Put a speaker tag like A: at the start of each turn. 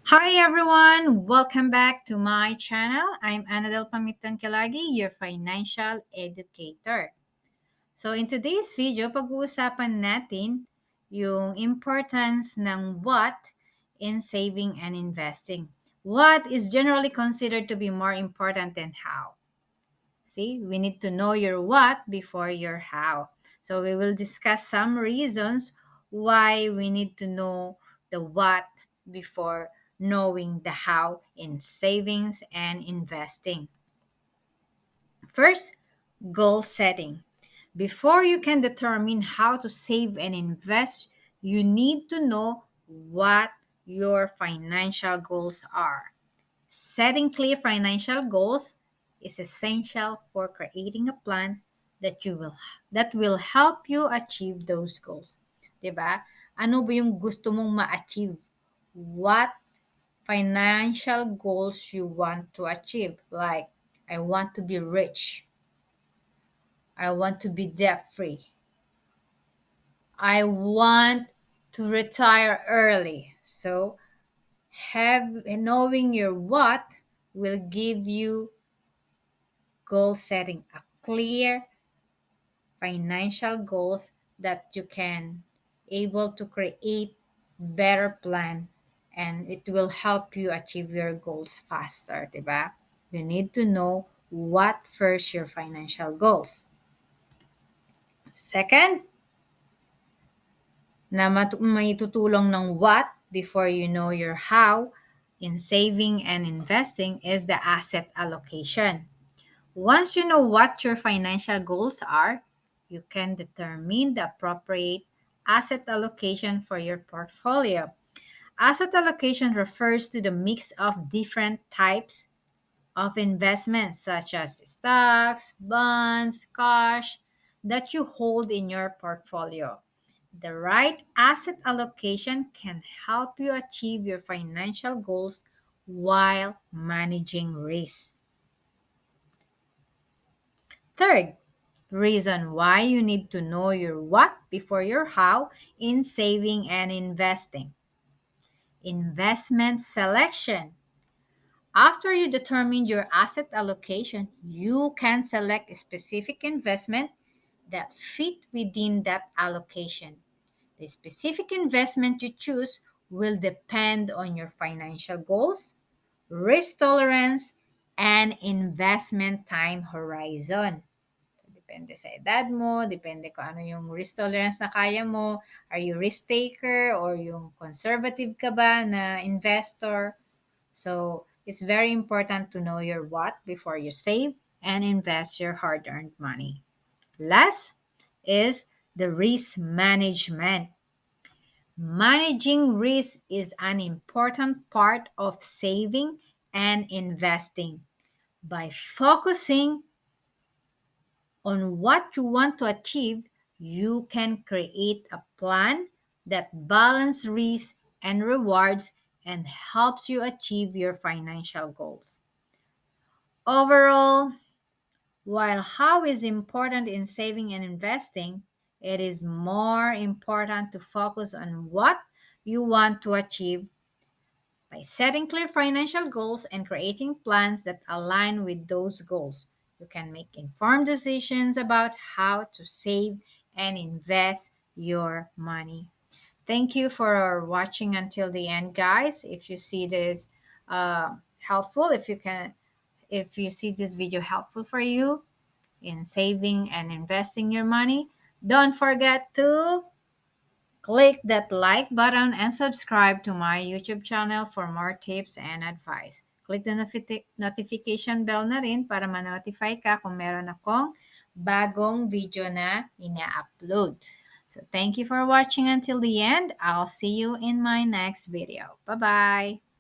A: Hi everyone! Welcome back to my channel. I'm Annadel Pamitan Kalagi, your financial educator. So in today's video, pag-uusapan natin yung importance ng what in saving and investing. What is generally considered to be more important than how? See, we need to know your what before your how. So we will discuss some reasons why we need to know the what before knowing the how in savings and investing. First, goal setting. Before you can determine how to save and invest, you need to know what your financial goals are. Setting clear financial goals is essential for creating a plan that will help you achieve those goals. 'Di ba? Ano ba yung gusto mong ma-achieve? What financial goals you want to achieve? Like, I want to be rich. I want to be debt free. I want to retire early. So, have knowing your what will give you goal setting, a clear financial goals that you can able to create better plan and it will help you achieve your goals faster, 'di ba? You need to know what first your financial goals. Second, na may tutulong ng what before you know your how in saving and investing is the asset allocation. Once you know what your financial goals are, you can determine the appropriate asset allocation for your portfolio. Asset allocation refers to the mix of different types of investments, such as stocks, bonds, cash, that you hold in your portfolio. The right asset allocation can help you achieve your financial goals while managing risk. Third, reason why you need to know your what before your how in saving and investing. Investment selection. After you determine your asset allocation, you can select a specific investment that fit within that allocation. The specific investment you choose will depend on your financial goals, risk tolerance, and investment time horizon. Depende sa edad mo, depende kung ano yung risk tolerance na kaya mo. Are you risk taker or yung conservative ka ba na investor? So, it's very important to know your what before you save and invest your hard-earned money. Last is the risk management. Managing risk is an important part of saving and investing. By focusing on what you want to achieve, you can create a plan that balances risk and rewards and helps you achieve your financial goals. Overall, while how is important in saving and investing, it is more important to focus on what you want to achieve by setting clear financial goals and creating plans that align with those goals. You can make informed decisions about how to save and invest your money. Thank you for watching until the end, guys. If you see this helpful, if you see this video helpful for you in saving and investing your money, don't forget to click that like button and subscribe to my YouTube channel for more tips and advice. Click the notification bell na rin para ma-notify ka kung meron akong bagong video na ina-upload. So thank you for watching until the end. I'll see you in my next video. Bye-bye!